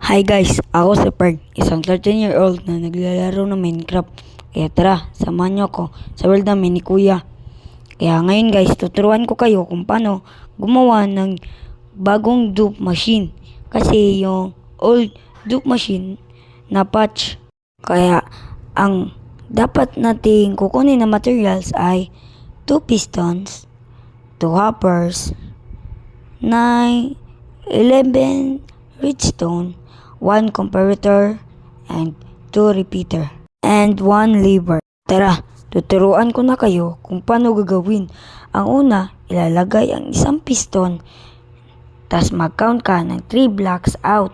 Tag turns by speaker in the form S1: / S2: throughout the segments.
S1: Hi guys, ako si Pern, isang 13-year-old na naglalaro ng Minecraft. Kaya tara, samahan niyo ako sa world namin ni Kuya. Kaya ngayon guys, tuturuan ko kayo kung paano gumawa ng bagong dupe machine. Kasi yung old dupe machine na patch. Kaya ang dapat nating kukunin na materials ay 2 pistons, 2 hoppers, 9, 11 redstone, 1 comparator, and 2 repeater, and 1 lever. Tara, tuturuan ko na kayo kung paano gagawin. Ang una, ilalagay ang isang piston, tas mag-count ka ng 3 blocks out.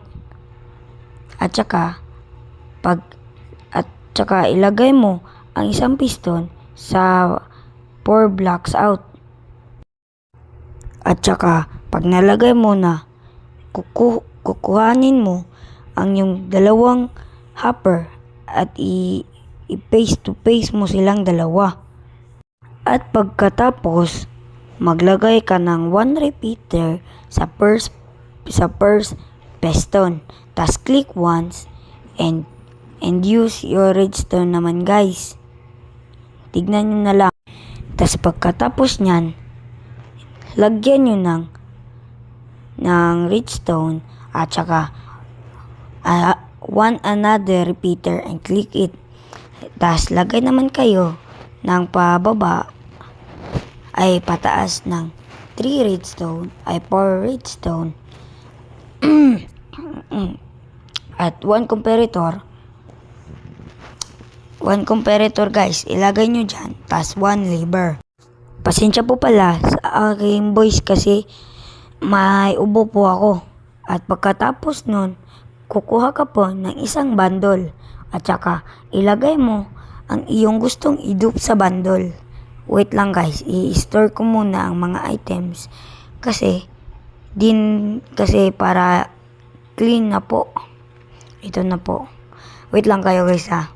S1: At saka ilagay mo ang isang piston sa 4 blocks out. At saka, pag nalagay mo na, kukuhanin mo ang yung dalawang hopper at i-paste to paste mo silang dalawa. At pagkatapos, maglagay ka ng 1 repeater sa first piston. Tas click once and use your redstone naman guys. Tignan nyo na lang. Tas pagkatapos nyan, lagyan nyo ng redstone at saka another repeater and click it. Tas lagay naman kayo ng pababa ay pataas ng 3 redstone ay 4 redstone at 1 comparator. 1 comparator guys, ilagay nyo dyan. Tas 1 lever. Pasensya po pala sa aking voice kasi may ubo po ako. At pagkatapos nun, kukuha ka po ng isang bundle. At saka ilagay mo ang iyong gustong i-dupe sa bundle. Wait lang guys, i-store ko muna ang mga items. Kasi para clean na po. Ito na po. Wait lang kayo guys ha.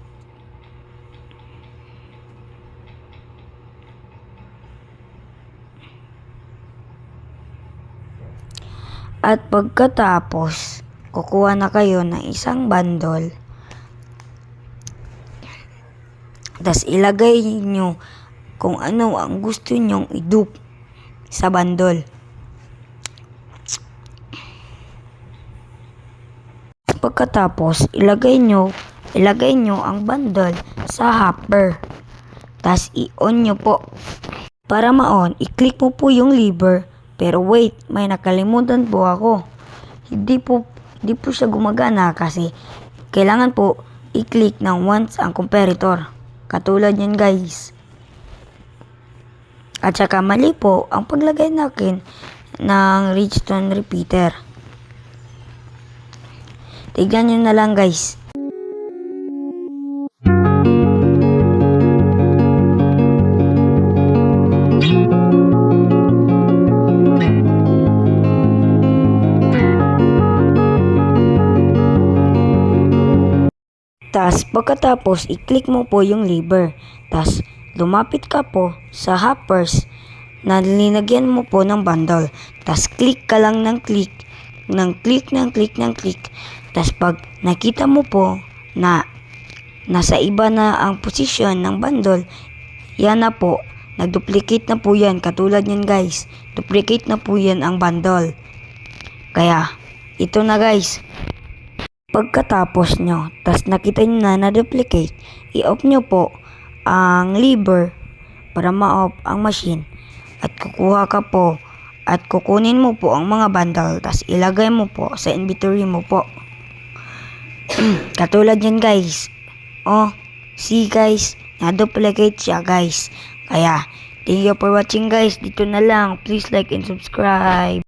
S1: At pagkatapos, kukuha na kayo ng isang bundle. Tas ilagay nyo kung ano ang gusto nyong i-dupe sa bundle. Pagkatapos, ilagay nyo ang bundle sa hopper. Tas i-on nyo po. Para ma-on, i-click mo po yung lever. Pero wait, may nakalimutan po ako. Hindi po siya gumagana kasi kailangan po i-click ng once ang comparator. Katulad yan guys. At saka mali po ang paglagay natin ng redstone repeater. Tignan nyo na lang guys. Tas pagkatapos, i-click mo po yung lever. Tas lumapit ka po sa hoppers na linagyan mo po ng bundle. Tas click ka lang ng click. Tas pag nakita mo po na nasa iba na ang posisyon ng bundle, yan na po. Nag-duplicate na po yan. Katulad yan guys. Duplicate na po yan ang bundle. Kaya, ito na guys. Pagkatapos nyo, tas nakita nyo na na-duplicate, i-off nyo po ang lever para ma-off ang machine. At kukuha ka po at kukunin mo po ang mga bundle, tas ilagay mo po sa inventory mo po. Katulad yan guys. Oh, see guys, na-duplicate siya guys. Kaya, thank you for watching guys. Dito na lang. Please like and subscribe.